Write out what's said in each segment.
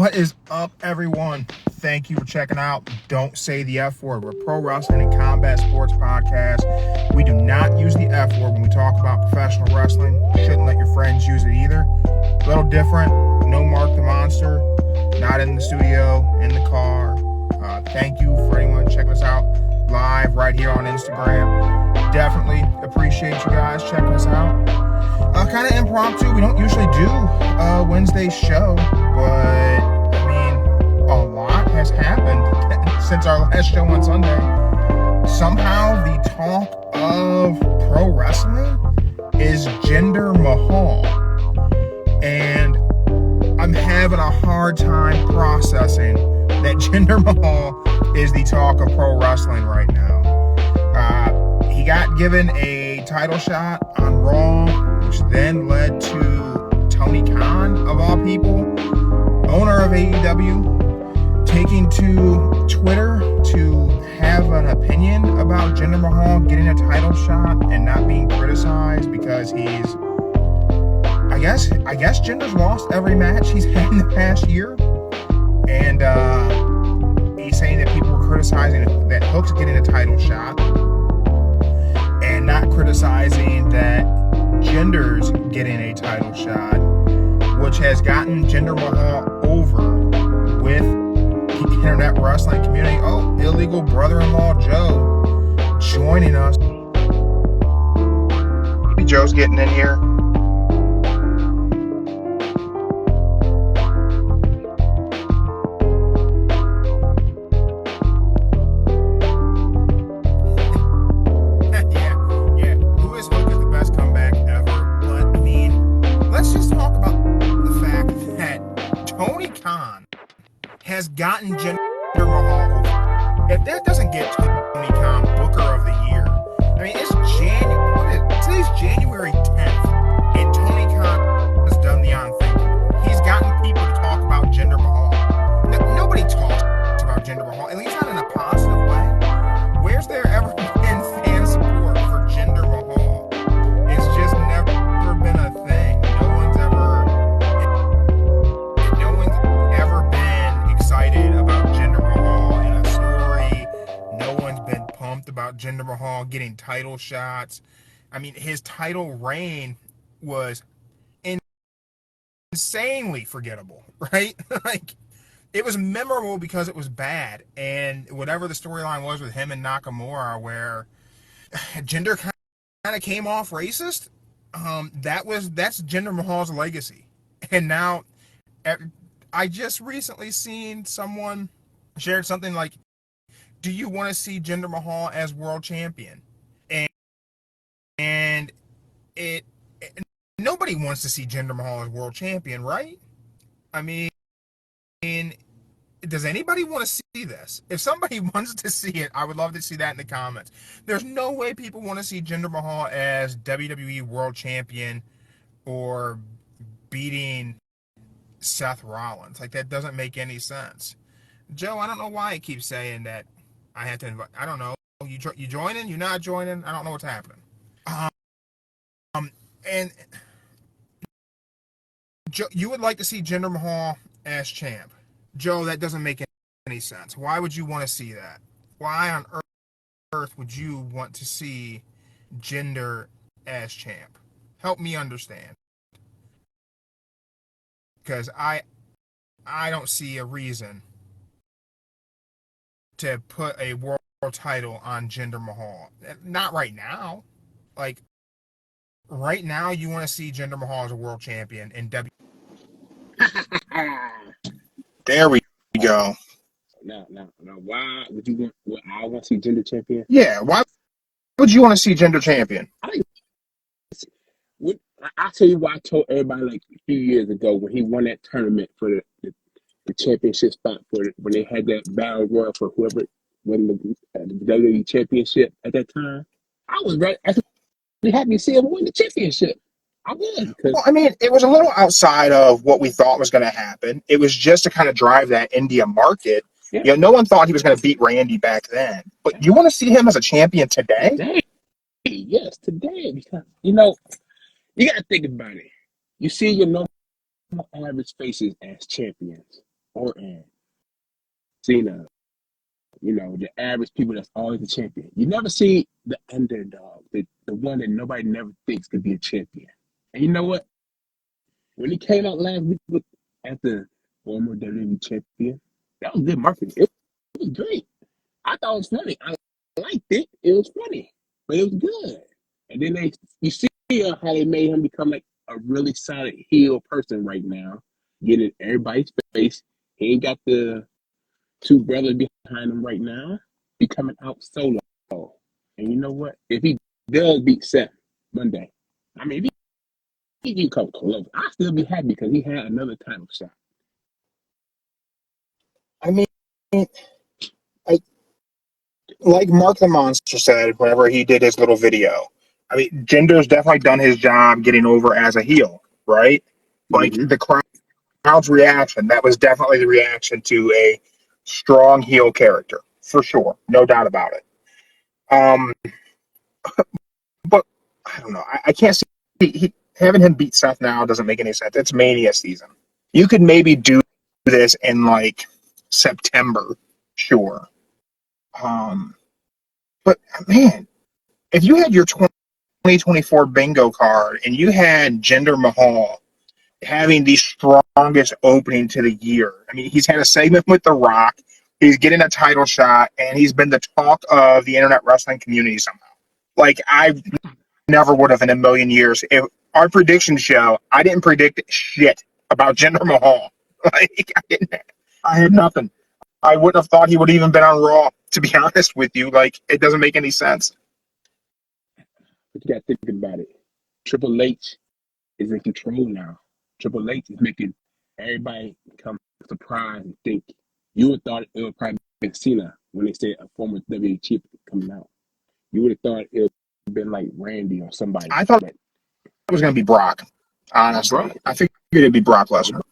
What is up, everyone? Thank you for checking out Don't Say the F Word. We're a pro wrestling and combat sports podcast. We do not use the F word when we talk about professional wrestling. Shouldn't let your friends use it either. A little different. No Mark the Monster. Not in the studio, in the car. Thank you for anyone checking us out live right here on Instagram. Definitely appreciate you guys checking us out. Kind of impromptu. We don't usually do Wednesday's show, but I mean, a lot has happened since our last show on Sunday. Somehow the talk of pro wrestling is Jinder Mahal, and I'm having a hard time processing that Jinder Mahal is the talk of pro wrestling right now. He got given a title shot on Raw, which then led to Tony Khan, of all people, owner of AEW, taking to Twitter to have an opinion about Jinder Mahal getting a title shot and not being criticized because he's, I guess Jinder's lost every match he's had in the past year, and he's saying that people were criticizing that Hook's getting a title shot and not criticizing that Jinder's getting a title shot, which has gotten Jinder Mahal over with the internet wrestling community. Oh, illegal brother-in-law Joe joining us. Maybe Joe's getting in here. Has gotten Jinder Mahal over. If that doesn't get Tony Khan Booker of the Year, I mean, it's today's January 10th, and Tony Khan has done the unthinkable. He's gotten people to talk about Jinder Mahal. Nobody talks about Jinder Mahal, at least not in a positive way. Where's there ever been fan support for Jinder Mahal? It's just never been a thing. No one's ever been excited about Jinder Mahal in a story. No one's been pumped about Jinder Mahal getting title shots. I mean, his title reign was insanely forgettable, right? Like, it was memorable because it was bad, and whatever the storyline was with him and Nakamura, where Jinder kind of came off racist, that's Jinder Mahal's legacy. And now, I just recently seen someone shared something like, do you want to see Jinder Mahal as world champion? And nobody wants to see Jinder Mahal as world champion, right? I mean, does anybody want to see this? If somebody wants to see it, I would love to see that in the comments. There's no way people want to see Jinder Mahal as WWE world champion or beating Seth Rollins. Like, that doesn't make any sense. Joe, I don't know why I keep saying that I have to invite. I don't know. You joining? You not joining? I don't know what's happening. And Joe, you would like to see Jinder Mahal as champ. Joe, that doesn't make any sense. Why would you want to see that? Why on earth would you want to see Jinder as champ? Help me understand. Because I don't see a reason to put a world title on Jinder Mahal. Not right now. Like, right now, you want to see Jinder Mahal as a world champion in W. There we go. Now, why would you want? I want to see Jinder champion. Yeah, why would you want to see Jinder champion? I'll tell you why I told everybody like a few years ago when he won that tournament for the championship spot when they had that battle royal for whoever won the WWE championship at that time. I was right. I was happy to see him win the championship. I was. Well, I mean, it was a little outside of what we thought was going to happen. It was just to kind of drive that India market. Yeah. You know, no one thought he was going to beat Randy back then. But you want to see him as a champion today? Today. Yes, today. Because, you know, you got to think about it. You see your normal average faces as champions. Orton, Cena, the average people that's always a champion. You never see the underdog, the one that nobody never thinks could be a champion. And you know what? When he came out last week as the former WWE champion, that was good marketing. It was great. I thought it was funny. I liked it. It was funny, but it was good. And then you see how they made him become like a really solid heel person right now, getting everybody's face. He ain't got the two brothers behind him right now. He coming out solo. And you know what? If he does beat Seth Monday, I mean, if he can come close, I'll still be happy because he had another title shot. I mean, like Mark the Monster said whenever he did his little video, I mean, Jinder's definitely done his job getting over as a heel, right? Like the crowd's reaction, that was definitely the reaction to a strong heel character, for sure. No doubt about it. But I don't know. I can't see having him beat Seth now doesn't make any sense. It's Mania season. You could maybe do this in like September, sure. But man, if you had your 2024 bingo card and you had Jinder Mahal having the strongest opening to the year, I mean, he's had a segment with The Rock, he's getting a title shot, and he's been the talk of the internet wrestling community somehow. Like, I never would have in a million years. If our prediction show, I didn't predict shit about Jinder Mahal. Like, I had nothing. I wouldn't have thought he would have even been on Raw, to be honest with you. Like, it doesn't make any sense. But you got to think about it. Triple H is in control now. Triple H is making everybody come surprised and think. You would have thought it would probably been Cena when they said a former WWE champion coming out. You would have thought it would have been like Randy or somebody. I thought it was going to be Brock, honestly. Brock. I figured it'd be Brock Lesnar.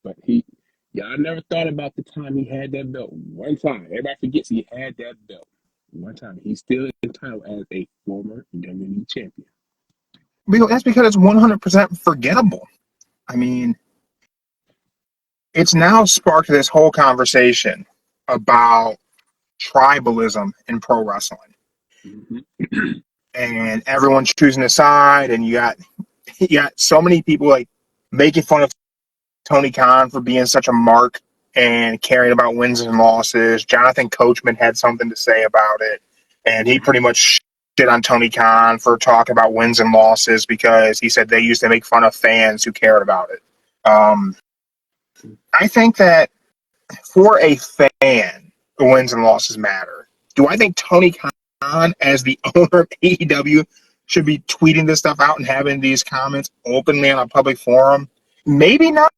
But I never thought about the time he had that belt. One time. Everybody forgets he had that belt. One time. He's still entitled as a former WWE champion. That's because it's 100% forgettable. I mean, it's now sparked this whole conversation about tribalism in pro wrestling. Mm-hmm. And everyone's choosing a side, and you got so many people like making fun of Tony Khan for being such a mark and caring about wins and losses. Jonathan Coachman had something to say about it, and he pretty much shit on Tony Khan for talking about wins and losses because he said they used to make fun of fans who cared about it. I think that for a fan, the wins and losses matter. Do I think Tony Khan, as the owner of AEW, should be tweeting this stuff out and having these comments openly on a public forum? Maybe not.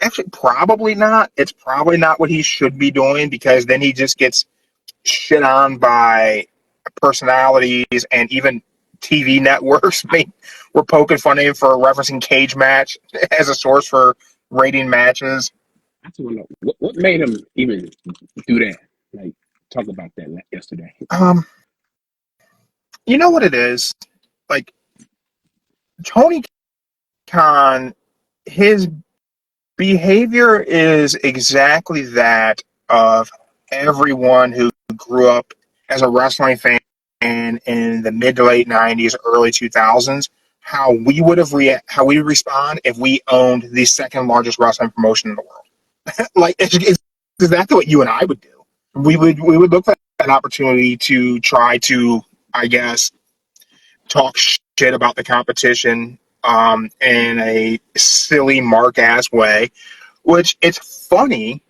Actually, probably not. It's probably not what he should be doing because then he just gets shit on by personalities and even TV networks. We're poking fun at him for referencing Cage Match as a source for rating matches. I just want to know what made him even do that. Like, talk about that yesterday. You know what it is? Like, Tony Khan, his behavior is exactly that of everyone who grew up as a wrestling fan in the mid to late 90s, early 2000s, how we would respond if we owned the second largest wrestling promotion in the world. Like, it's exactly what you and I would do. We would look for an opportunity to try to, I guess, talk shit about the competition in a silly mark-ass way, which it's funny,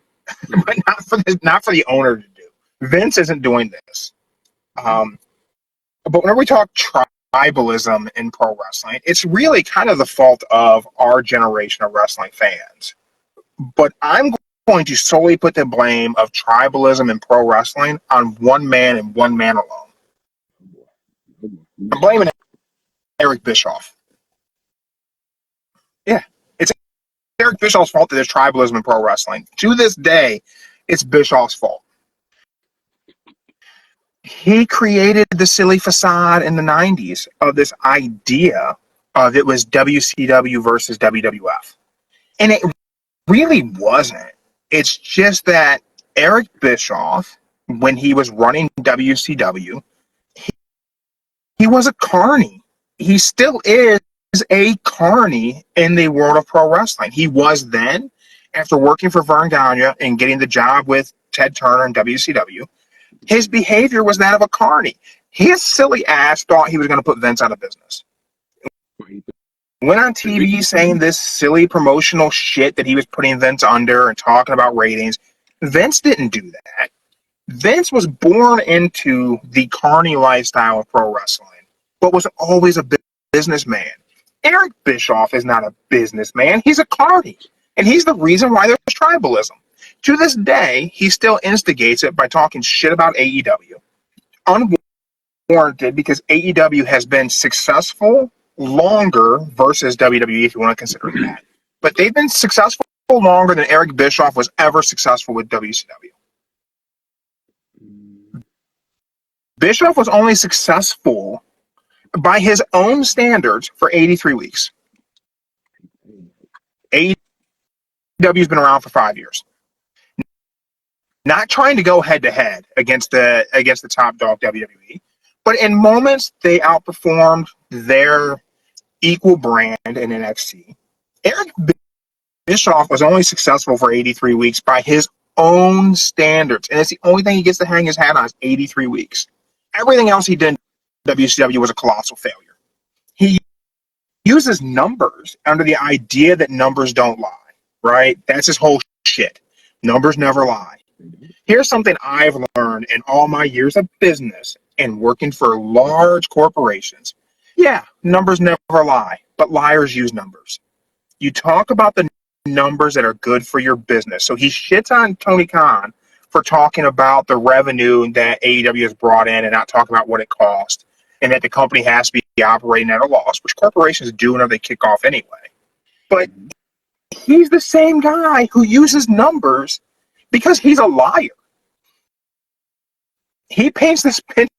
but not for the owner to do. Vince isn't doing this. But whenever we talk tribalism in pro wrestling, it's really kind of the fault of our generation of wrestling fans. But I'm going to solely put the blame of tribalism in pro wrestling on one man and one man alone. I'm blaming Eric Bischoff. Yeah, it's Eric Bischoff's fault that there's tribalism in pro wrestling. To this day, it's Bischoff's fault. He created the silly facade in the 90s of this idea of it was WCW versus WWF. And it really wasn't. It's just that Eric Bischoff, when he was running WCW, he was a carny. He still is a carny in the world of pro wrestling. He was then, after working for Vern Gagne and getting the job with Ted Turner in WCW. His behavior was that of a carny. His silly ass thought he was going to put Vince out of business. Went on TV saying this silly promotional shit that he was putting Vince under and talking about ratings. Vince didn't do that. Vince was born into the carny lifestyle of pro wrestling, but was always a businessman. Eric Bischoff is not a businessman. He's a carny. And he's the reason why there's tribalism. To this day, he still instigates it by talking shit about AEW. Unwarranted, because AEW has been successful longer versus WWE, if you want to consider that. But they've been successful longer than Eric Bischoff was ever successful with WCW. Bischoff was only successful by his own standards for 83 weeks. AEW's been around for 5 years. Not trying to go head to head against the top dog WWE, but in moments they outperformed their equal brand in NXT. Eric Bischoff was only successful for 83 weeks by his own standards, and it's the only thing he gets to hang his hat on is 83 weeks. Everything else he did in WCW was a colossal failure. He uses numbers under the idea that numbers don't lie, right? That's his whole shit. Numbers never lie. Here's something I've learned in all my years of business and working for large corporations. Yeah, numbers never lie, but liars use numbers. You talk about the numbers that are good for your business. So he shits on Tony Khan for talking about the revenue that AEW has brought in and not talking about what it cost, and that the company has to be operating at a loss, which corporations do whenever they kick off anyway. But he's the same guy who uses numbers because he's a liar. He paints this picture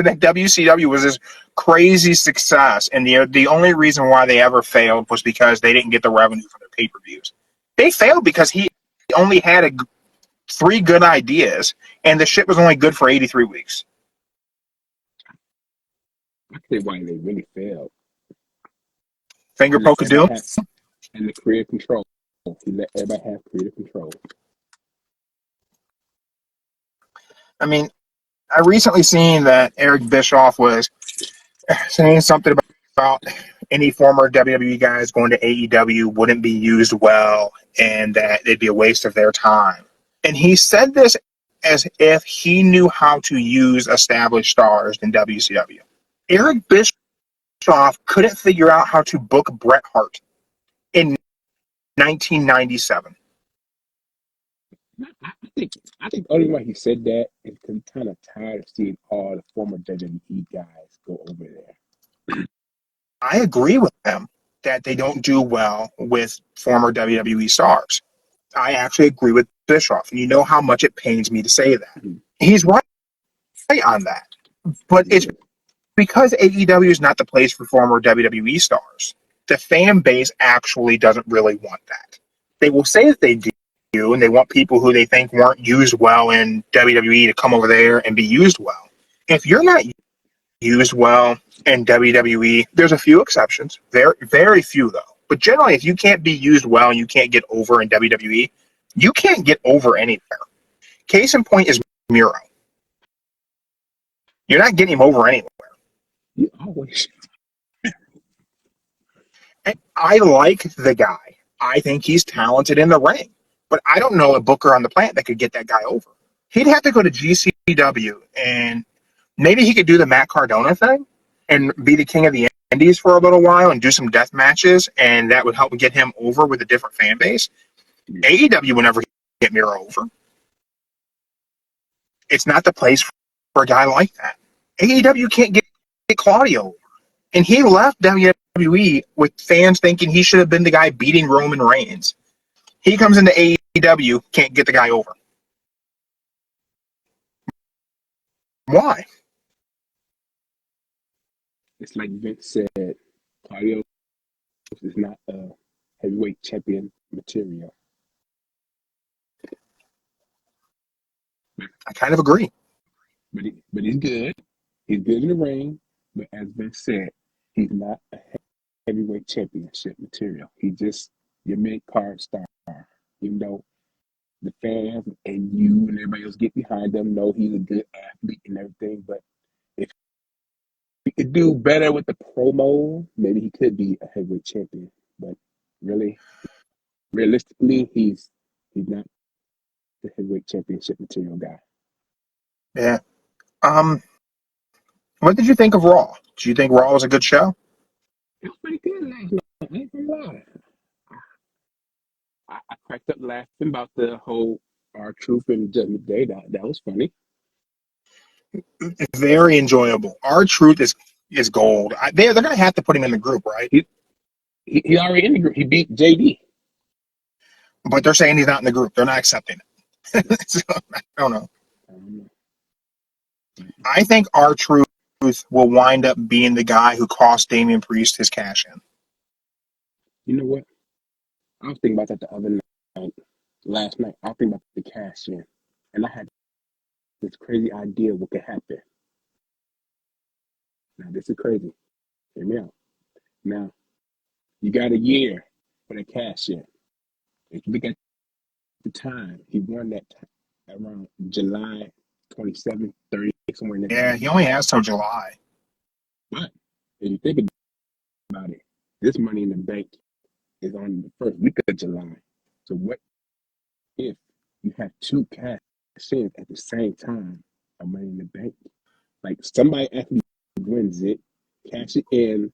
that WCW was this crazy success, and the only reason why they ever failed was because they didn't get the revenue from their pay-per-views. They failed because he only had 3 good ideas, and the shit was only good for 83 weeks. I say why they really failed. Finger poke of doom? And the creative control. He let everybody have creative control. I mean, I recently seen that Eric Bischoff was saying something about any former WWE guys going to AEW wouldn't be used well and that it'd be a waste of their time. And he said this as if he knew how to use established stars in WCW. Eric Bischoff couldn't figure out how to book Bret Hart in 1997. I think the only why he said that is because he's kind of tired of seeing all the former WWE guys go over there. I agree with them that they don't do well with former WWE stars. I actually agree with Bischoff, and you know how much it pains me to say that. Mm-hmm. He's right on that. But it's because AEW is not the place for former WWE stars. The fan base actually doesn't really want that. They will say that they do, and they want people who they think weren't used well in WWE to come over there and be used well. If you're not used well in WWE, there's a few exceptions, very, very few though. But generally, if you can't be used well and you can't get over in WWE, you can't get over anywhere. Case in point is Miro. You're not getting him over anywhere. You always. And I like the guy. I think he's talented in the ring. But I don't know a booker on the planet that could get that guy over. He'd have to go to GCW, and maybe he could do the Matt Cardona thing and be the king of the Indies for a little while and do some death matches, and that would help get him over with a different fan base. AEW would never get Miro over. It's not the place for a guy like that. AEW can't get Claudio over. And he left WWE with fans thinking he should have been the guy beating Roman Reigns. He comes into AEW, can't get the guy over. Why? It's like Vince said, Claudio is not a heavyweight champion material. I kind of agree. But he's good. He's good in the ring. But as Ben said, he's not a heavyweight championship material. He's just your mid card star. Even though the fans and you and everybody else get behind him, know he's a good athlete and everything. But if he could do better with the promo, maybe he could be a heavyweight champion. But really, realistically, he's not the heavyweight championship material guy. Yeah. What did you think of Raw? Did you think Raw was a good show? It was pretty good last night. I ain't gonna lie. I cracked up laughing about the whole R-Truth and Judgment Day. That was funny. Very enjoyable. R-Truth is gold. They're going to have to put him in the group, right? He already in the group. He beat JD. But they're saying he's not in the group. They're not accepting it. So, I don't know. I think R-Truth will wind up being the guy who cost Damian Priest his cash in. You know what? I was thinking about that the other night. Last night, I was thinking about the cash in. And I had this crazy idea what could happen. Now, this is crazy. Hear me out. Now, you got a year for the cash in. If you look at the time, he won that time around July 27th, 30th, somewhere in there. Yeah, he only has till July. But if you think about it, this Money in the Bank is on the first week of July. So what if you have two cash ins at the same time of Money in the Bank? Like somebody actually wins it, cash it in.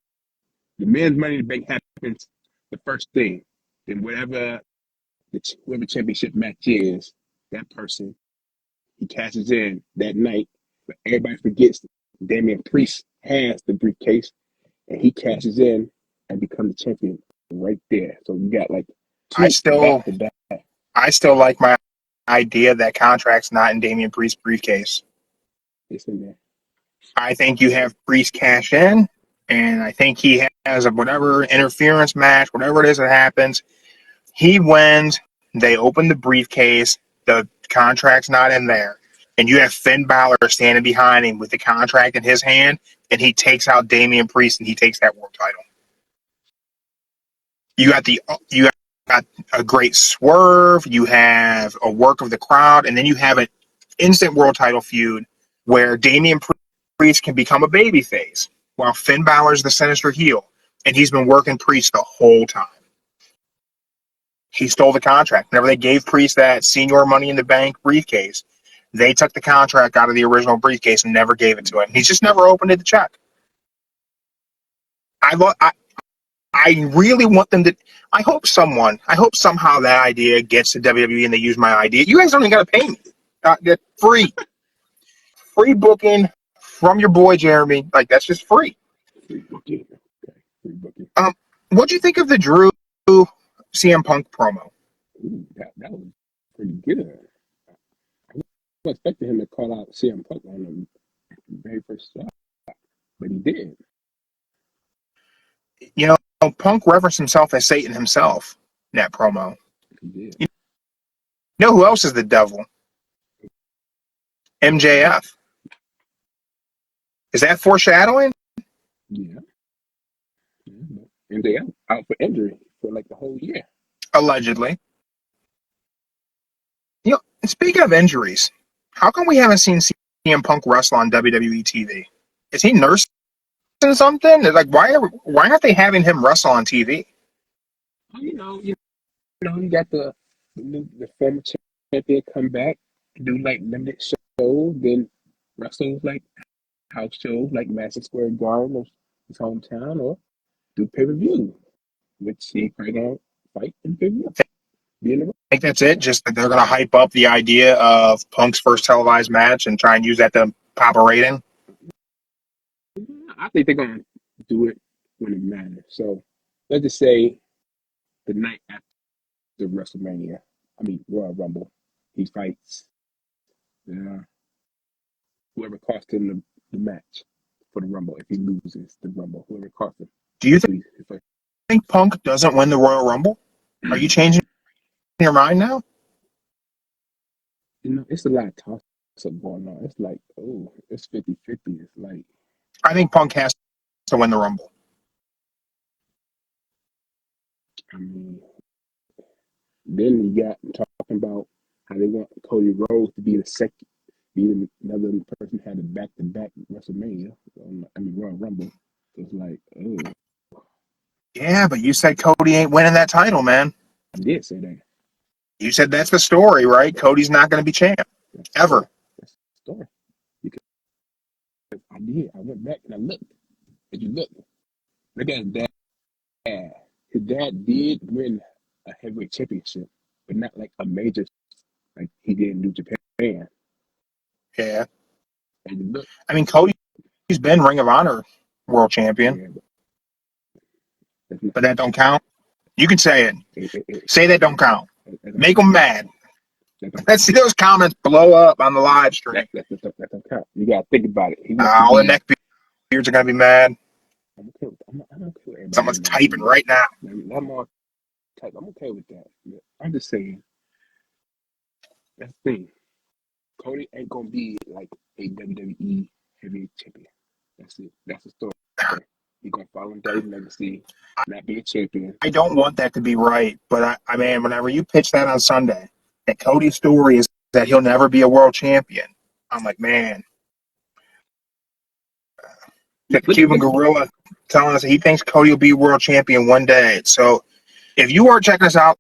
The men's Money in the Bank happens the first thing. Then whoever championship match is, that person he cashes in that night. But everybody forgets Damian Priest has the briefcase, and he cashes in and becomes the champion right there. So you got like two back to back. I still like my idea that contract's not in Damian Priest's briefcase. It's in there. I think you have Priest cash in, and I think he has a whatever interference match, whatever it is that happens. He wins. They open the briefcase. The contract's not in there. And you have Finn Balor standing behind him with the contract in his hand, and he takes out Damian Priest and he takes that world title. You got a great swerve. You have a work of the crowd, and then you have an instant world title feud where Damian Priest can become a babyface while Finn Balor's the sinister heel, and he's been working Priest the whole time. He stole the contract. Whenever they gave Priest that senior Money in the Bank briefcase, they took the contract out of the original briefcase and never gave it to him. He's just never opened it to check. I really want them to. I hope somehow that idea gets to WWE and they use my idea. You guys don't even got to pay me. Free booking from your boy Jeremy. Like that's just free. Free booking. Okay. Free booking. What'd you think of the Drew CM Punk promo? Ooh, that was pretty good. I was expecting him to call out CM Punk on the very first shot, but he did. You know, Punk referenced himself as Satan himself in that promo. He did. You know who else is the devil? MJF. Is that foreshadowing? Yeah. And they out for injury for like the whole year. Allegedly. You know, speaking of injuries, how come we haven't seen CM Punk wrestle on WWE TV? Is he nursing something? Like, why aren't they having him wrestle on TV? You got the former champion come back, do like limited shows, then wrestle like house shows like Madison Square Garden or his hometown, or do pay-per-view, which he probably gonna fight in pay-per-view. I think that's it. Just that they're going to hype up the idea of Punk's first televised match and try and use that to pop a rating. I think they're going to do it when it matters. So let's just say the night after WrestleMania, Royal Rumble, he fights whoever cost him the match for the Rumble. If he loses the Rumble, whoever cost him. Do you think Punk doesn't win the Royal Rumble? Are you changing your mind now? It's a lot of toss up going on. It's like, oh, it's 50-50. It's like, I think Punk has to win the Rumble. I mean, then you got talking about how they want Cody Rhodes to be the second, be another person who had a back-to-back WrestleMania. Royal Rumble. So it's like, oh, Yeah, but you said Cody ain't winning that title, man. I did say that. You said that's the story, right? Cody's not going to be champ That's the story. ever. That's the story. Because I did. I went back and I looked. And you look at his dad. His dad did win a heavyweight championship, but not like a major, like he did in New Japan. Yeah. And you look, I mean, Cody's been Ring of Honor world champion, yeah, but that don't count. You can say it. it Say that don't count. don't Make count. them mad. That don't Let's count. see those comments blow up on the live stream. That don't count. You gotta think about it. He wants to All the be. neck beards are going to be mad. I'm okay. I'm okay with everybody Someone's being mad at typing me. right now. I'm all type. I'm okay with that. I'm just saying. That's the thing. Cody ain't gonna be like a WWE heavyweight champion. That's it. That's the story. He's gonna follow Daddy's legacy, not be a champion. I don't want that to be right, but I mean, whenever you pitch that on Sunday, that Cody's story is that he'll never be a world champion, I'm like, man, the Cuban Look, Gorilla telling us he thinks Cody will be world champion one day. So if you are checking us out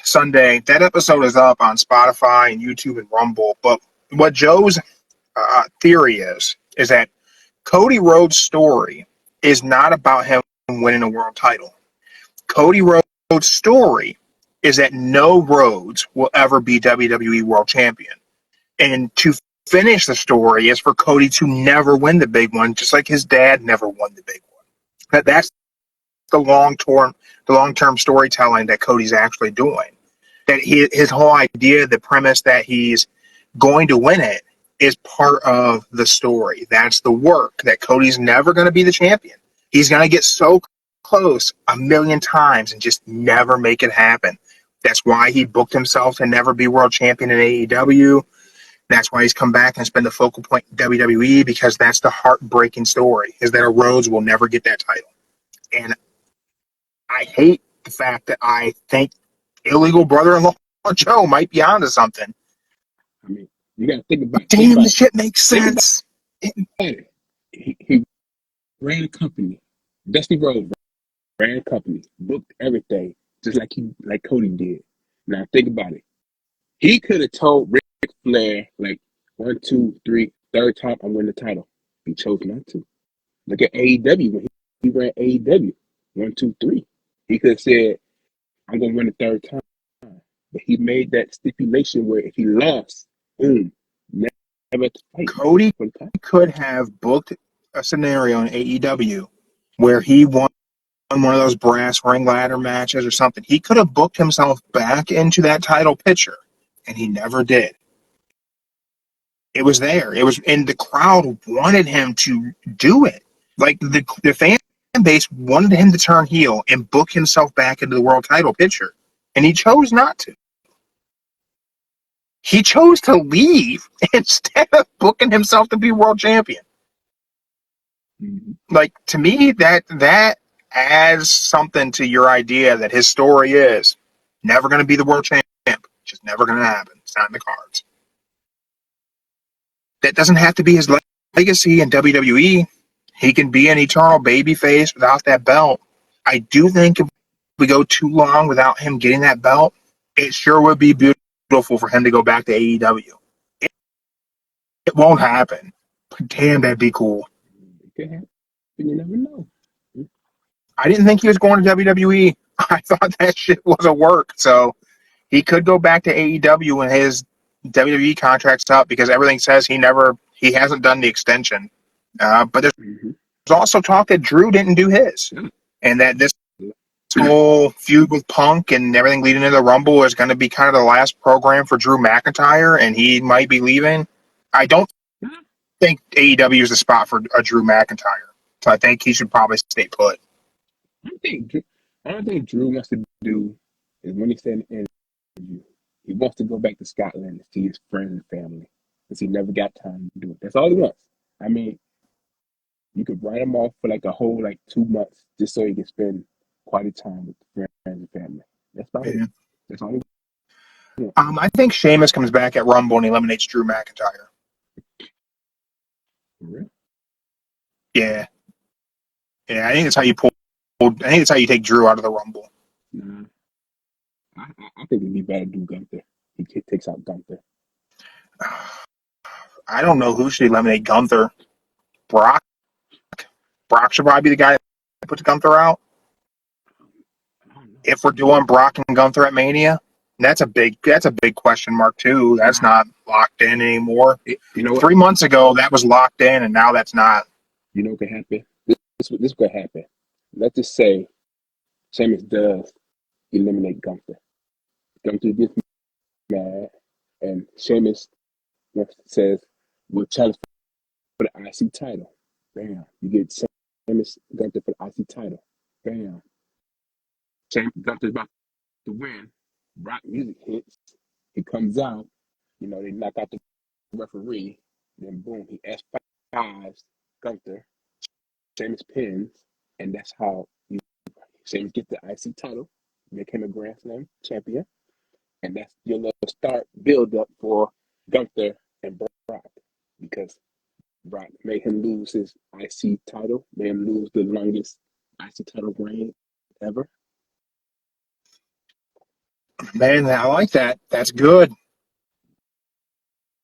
Sunday, that episode is up on Spotify and YouTube and Rumble. But what Joe's theory is that Cody Rhodes' story is not about him winning a world title. Cody Rhodes' story is that no Rhodes will ever be WWE World Champion. And to finish the story is for Cody to never win the big one, just like his dad never won the big one. That's the long term storytelling that Cody's actually doing. That his whole idea, the premise that he's going to win it, is part of the story. That's the work. That Cody's never going to be the champion. He's going to get so close a million times and just never make it happen. That's why he booked himself to never be world champion in AEW. That's why he's come back and has been the focal point in WWE, because that's the heartbreaking story, is that a Rhodes will never get that title. And I hate the fact that I think illegal brother-in-law Joe might be onto something. I mean, you gotta think about But it. Think damn, about the it. shit makes Think about sense. it. He ran a company. Dusty Rhodes ran a company, booked everything, just like Cody did. Now think about it. He could have told Ric Flair, like, 1, 2, 3, third time I'm winning the title. He chose not to. Look at AEW when he ran AEW. 1, 2, 3. He could have said, I'm gonna win the third time. But he made that stipulation where if he lost, boom, never to fight Cody for the title. could have booked a scenario in AEW where he won one of those brass ring ladder matches or something. He could have booked himself back into that title picture, and he never did. It was there. It was, and the crowd wanted him to do it. Like the fan base wanted him to turn heel and book himself back into the world title picture, and he chose not to. He chose to leave instead of booking himself to be world champion. Mm-hmm. Like, to me, that adds something to your idea that his story is never going to be the world champ. Just never going to happen. It's not in the cards. That doesn't have to be his legacy in WWE. He can be an eternal babyface without that belt. I do think if we go too long without him getting that belt, it sure would be beautiful for him to go back to AEW. It won't happen. But damn, that'd be cool. It could happen. You never know. I didn't think he was going to WWE. I thought that shit was a work. So he could go back to AEW when his WWE contract's up, because everything says he hasn't done the extension. But there's Mm-hmm. also talk that Drew didn't do his, and that this whole feud with Punk and everything leading into the Rumble is going to be kind of the last program for Drew McIntyre, and he might be leaving. I don't think AEW is the spot for a Drew McIntyre, so I think he should probably stay put. I don't think Drew wants to do is when he said in an interview, he wants to go back to Scotland and see his friends and family. because he never got time to do it. That's all he wants. I mean, you could write him off for like a whole 2 months just so he can spend quality time with friends and family. That's about it. That's all he wants. I think Sheamus comes back at Rumble and eliminates Drew McIntyre. For real? Yeah. Yeah, I think that's how you pull. I think that's how you take Drew out of the Rumble. Nah. I think it'd be better to do Gunther. He takes out Gunther. I don't know who should eliminate Gunther. Brock. Brock should probably be the guy that puts Gunther out. If we're doing Brock and Gunther at Mania, that's a big question mark too. That's not locked in anymore. You know what? 3 months ago that was locked in, and now that's not. You know what could happen? This could happen. Let's just say Sheamus does eliminate Gunther. Gunther gets mad, and Sheamus says, "We'll challenge for the IC title." Bam! You get Sheamus Gunther for the IC title. Bam! Gunther's about to win. Rock music hits. He comes out. They knock out the referee. Then boom, he S5s Gunther. Sheamus pins, and that's how Sheamus gets the IC title, make him a Grand Slam champion, and that's your little start build up for Gunther and Brock, because Brock made him lose his IC title, made him lose the longest IC title reign ever. Man, I like that. That's good.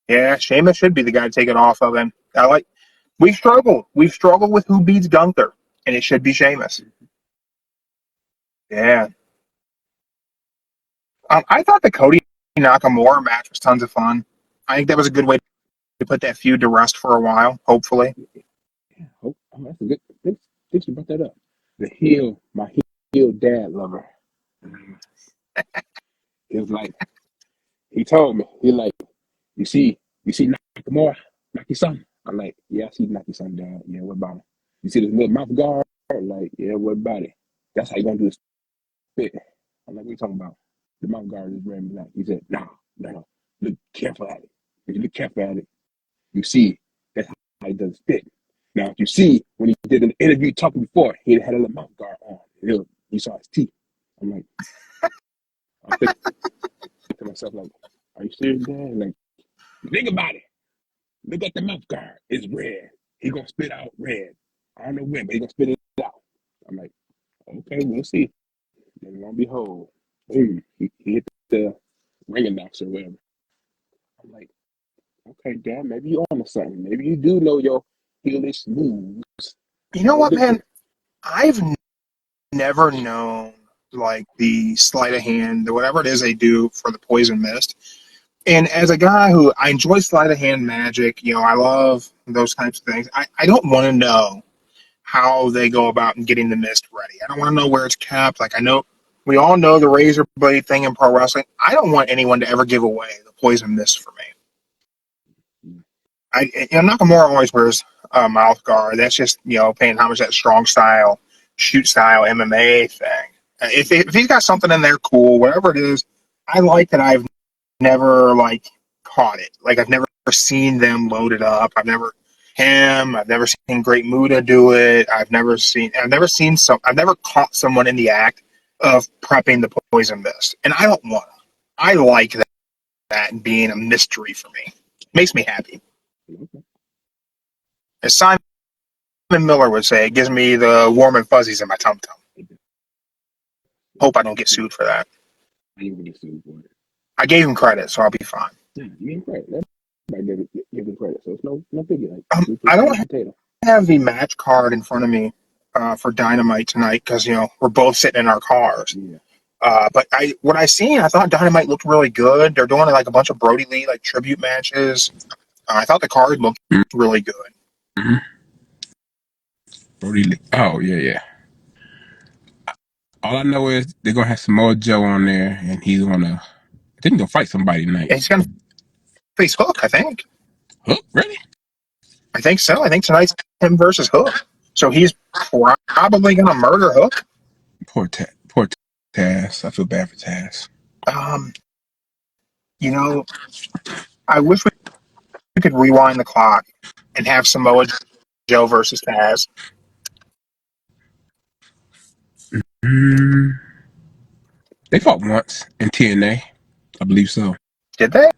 Yeah, Sheamus should be the guy to take it off of him. We struggle. We've struggled with who beats Gunther, and it should be Sheamus. Yeah. I thought the Cody Nakamura match was tons of fun. I think that was a good way to put that feud to rest for a while, hopefully. Yeah, that's a good. Thanks you brought that up. My heel dad lover. It was like, he told me, you see Nakamura, knock your son. I'm like, yeah, I see knock your son, Dad. Yeah, what about him? You see this little mouth guard? Like, yeah, what about it? That's how you gonna do this spit. I'm like, what are you talking about? The mouth guard is red and black. He said, no. Look careful at it. If you look careful at it, you see that's how he does spit. Now, if you see when he did an interview talking before, he had a little mouth guard on. You saw his teeth. I'm like, I think to myself, like, are you serious, Dad? Like, think about it. Look at the mouth guard. It's red. He gonna spit out red. I don't know when, but he gonna spit it out. I'm like, okay, we'll see. Then lo and behold, boom, he hit the ring announcer or whatever. I'm like, okay, Dad, maybe you on to something. Maybe you do know your heelish moves. You know what, man? I've never known the sleight of hand, or whatever it is they do for the poison mist. And as a guy who I enjoy sleight of hand magic, I love those types of things. I don't want to know how they go about getting the mist ready. I don't want to know where it's kept. I know we all know the razor blade thing in pro wrestling. I don't want anyone to ever give away the poison mist for me. Nakamura always wears a mouth guard. That's just paying homage to that strong style, shoot style MMA thing. If he's got something in there, cool. Whatever it is, I like that. I've never caught it. I've never seen them load it up. I've never seen Great Muta do it. I've never caught someone in the act of prepping the poison mist. And I don't want to. I like that being a mystery for me. It makes me happy. As Simon Miller would say, it gives me the warm and fuzzies in my tum-tum. Hope I don't get sued for that. You will get sued for it. I gave him credit, so I'll be fine. Yeah, you gave him credit. Everybody give him credit, so it's no biggie. I don't have the match card in front of me for Dynamite tonight because we're both sitting in our cars. Yeah. But what I seen, I thought Dynamite looked really good. They're doing a bunch of Brody Lee tribute matches. I thought the card looked really good. Mm-hmm. Brody Lee. Oh yeah. All I know is they're gonna have Samoa Joe on there, and he's gonna. I think he's gonna fight somebody tonight. Yeah, he's gonna face Hook, I think. Hook, really? I think so. I think tonight's him versus Hook. So he's probably gonna murder Hook. Poor Taz. I feel bad for Taz. I wish we could rewind the clock and have Samoa Joe versus Taz. They fought once in TNA, I believe so. Did they?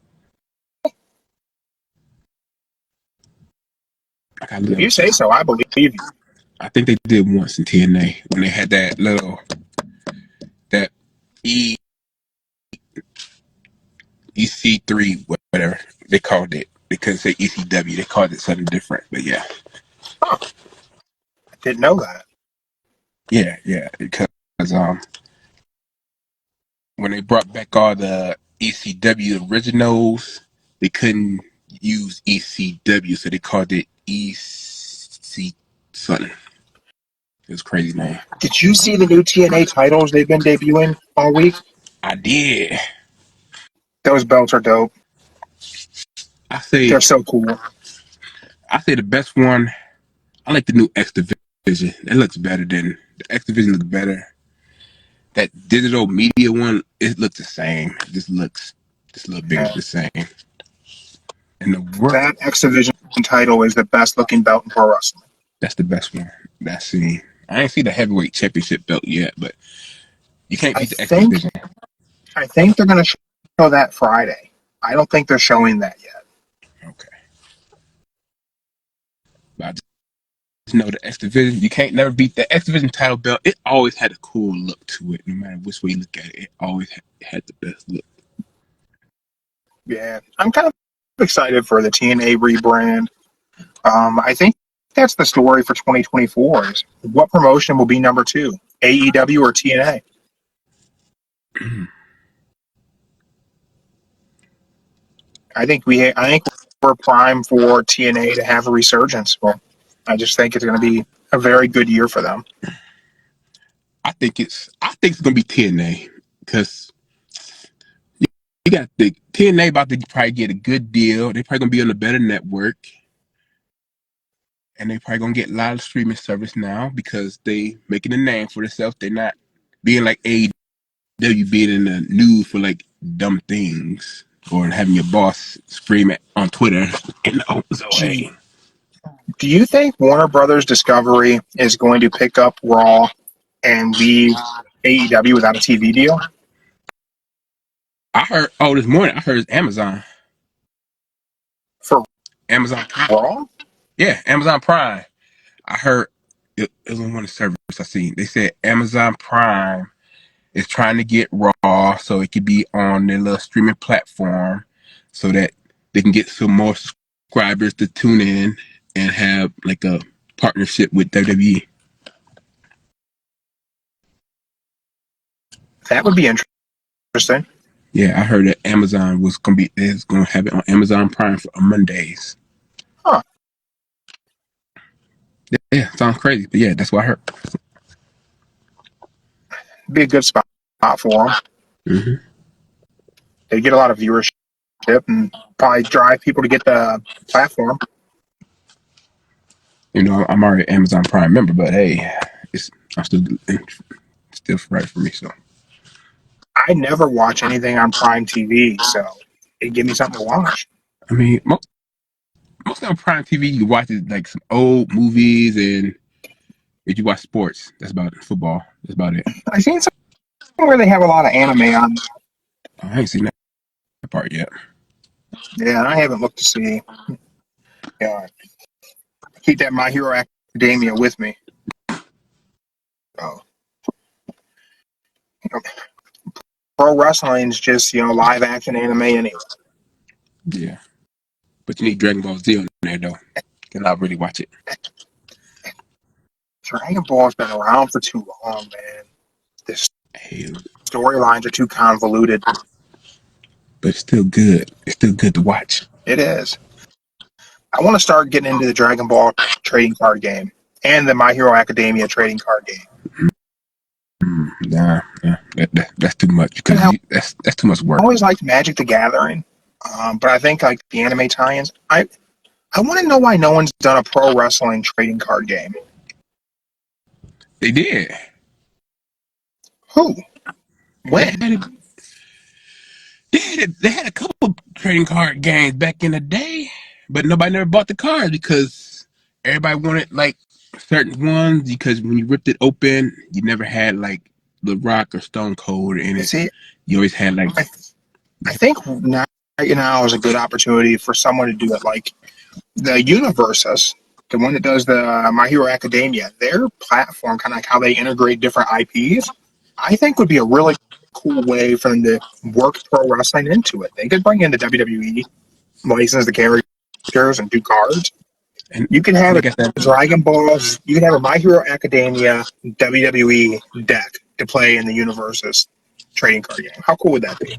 If you say so, I believe you. I think they did once in TNA when they had that EC3, whatever they called it. They couldn't say ECW. They called it something different. But yeah. Huh. I didn't know that. Yeah. Because when they brought back all the ECW originals, they couldn't use ECW, so they called it EC something. It was a crazy name. Did you see the new TNA titles they've been debuting all week? I did. Those belts are dope. They're so cool. I say the best one. I like the new X Division. It looks better than the X Division. Looks better. That digital media one, it looks the same. It just looks just a little bigger, the same. And that X Division title is the best looking belt in pro wrestling. That's the best one. That's seen. I ain't see the heavyweight championship belt yet, but you can't beat the X Division. I think they're going to show that Friday. I don't think they're showing that yet. Okay. But I just know the X Division, you can't never beat the X Division title belt. It always had a cool look to it, no matter which way you look at it. It always had the best look. Yeah, I'm kind of excited for the TNA rebrand. I think that's the story for 2024 is what promotion will be number 2, AEW or TNA? I think we're prime for TNA to have a resurgence. Well, I just think it's going to be a very good year for them. I think it's going to be TNA because you got the TNA about to probably get a good deal. They probably going to be on a better network. And they probably going to get a lot of streaming service now because they making a name for themselves. They're not being like AEW being in the news for like dumb things or having your boss scream on Twitter. Hey. Do you think Warner Brothers Discovery is going to pick up Raw and leave AEW without a TV deal? I heard, this morning, I heard it's Amazon. For Amazon Prime. Raw? Yeah, Amazon Prime. I heard it was on one of the services I seen. They said Amazon Prime is trying to get Raw so it could be on their little streaming platform so that they can get some more subscribers to tune in and have like a partnership with WWE. That would be interesting. Yeah, I heard that Amazon is gonna have it on Amazon Prime on Mondays. Huh. Yeah, sounds crazy, but yeah, that's what I heard. Be a good spot for them. Mm-hmm. They get a lot of viewership and probably drive people to get the platform. You know, I'm already an Amazon Prime member, but hey, I'm still right for me. So I never watch anything on Prime TV, so it give me something to watch. I mean, most on Prime TV, you watch is like some old movies, and if you watch sports, that's about it. Football, that's about it. I've seen some where they have a lot of anime on. I ain't seen that part yet. Yeah, I haven't looked to see. Yeah, keep that My Hero Academia with me. Oh, pro wrestling is just live action anime anyway. Yeah, but you need Dragon Ball Z on there though. Can I really watch it? Dragon Ball's been around for too long, man. The storylines are too convoluted. But it's still good. It's still good to watch. It is. I want to start getting into the Dragon Ball trading card game and the My Hero Academia trading card game. Nah, that's too much. That's too much work. I always liked Magic the Gathering, but I think like the anime tie-ins, I want to know why no one's done a pro wrestling trading card game. They did. Who? When? They had a couple trading card games back in the day. but nobody never bought the cards because everybody wanted like certain ones. Because when you ripped it open, you never had like The Rock or Stone Cold in it. See, You always had like I think now, right now is a good opportunity for someone to do it. Like the Universes, the one that does the My Hero Academia, their platform, kind of like how they integrate different IPs, I think would be a really cool way for them to work pro wrestling into it. They could bring in the WWE, license the characters, and do cards. and You can have they a got that. Dragon Balls, you can have a My Hero Academia WWE deck to play in the Universes trading card game. How cool would that be?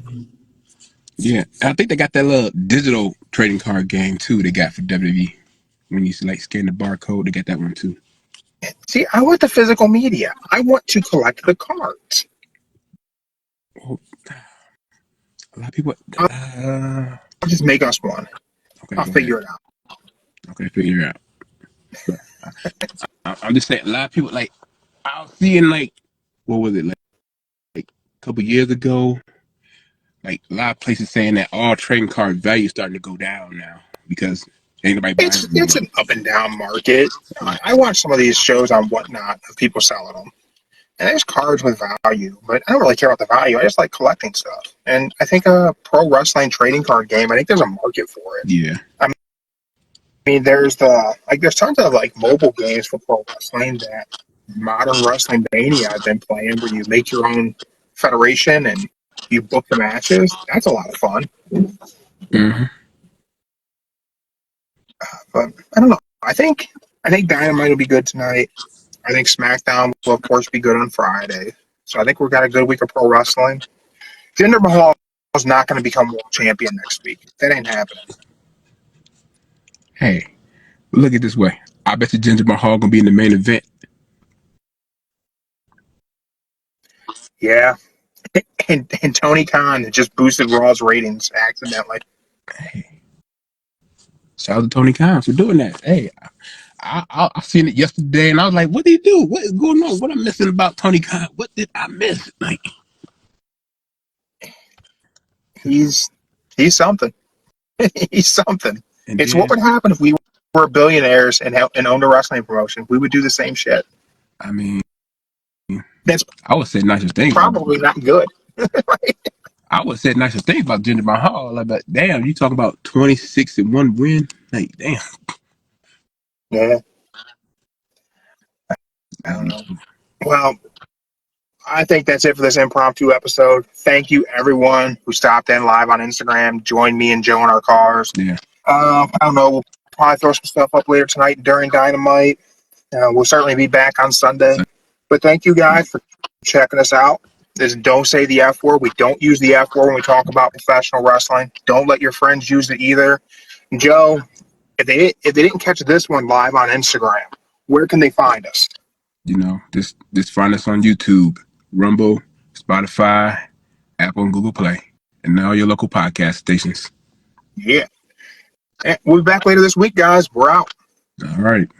Yeah, I think they got that little digital trading card game too. They got for WWE. When you like scan the barcode, they got that one too. See, I want the physical media. I want to collect the cards. Well, a lot of people. I'll just make us one. Okay, I'll go figure ahead. it out. Okay, figure it out. But I'm just saying, a lot of people like I was seeing like what was it like a couple years ago? Like a lot of places saying that all trading card value is starting to go down now because ain't nobody buying them It's anymore. an up and down market. Yeah. I watch some of these shows on Whatnot of people selling them. And there's cards with value, but I don't really care about the value. I just like collecting stuff. And I think a pro wrestling trading card game, I think there's a market for it. Yeah. I mean, there's tons of like mobile games for pro wrestling that Modern Wrestling Mania I've been playing where you make your own federation and you book the matches. That's a lot of fun. Mm-hmm. But I don't know. I think Dynamite will be good tonight. I think SmackDown will of course be good on Friday. So I think we've got a good week of pro wrestling. Jinder Mahal is not going to become world champion next week. That ain't happening. Hey, look at it this way. I bet you Jinder Mahal gonna be in the main event. Yeah. And Tony Khan just boosted Raw's ratings accidentally. Hey, shout out to Tony Khan for doing that. Hey, I seen it yesterday and I was like, what did he do? What is going on? What am I missing about Tony Khan? What did I miss? Like, He's something. He's something. and It's what then would happen if we were billionaires and owned a wrestling promotion. We would do the same shit. I mean, That's I would say nicer things about probably not good. I would say nicer things about Jinder Mahal. Like, but damn, you talk about 26 and 1 win. Like, damn. Yeah. I don't know. Well, I think that's it for this impromptu episode. Thank you, everyone who stopped in live on Instagram, joined me and Joe in our cars. Yeah. I don't know. We'll probably throw some stuff up later tonight during Dynamite. We'll certainly be back on Sunday. But thank you guys for checking us out. This don't say the F word. We don't use the F word when we talk about professional wrestling. Don't let your friends use it either. Joe, if they didn't catch this one live on Instagram, where can they find us? You know, just find us on YouTube, Rumble, Spotify, Apple, and Google Play, and all your local podcast stations. Yeah. And we'll be back later this week, guys. We're out. All right.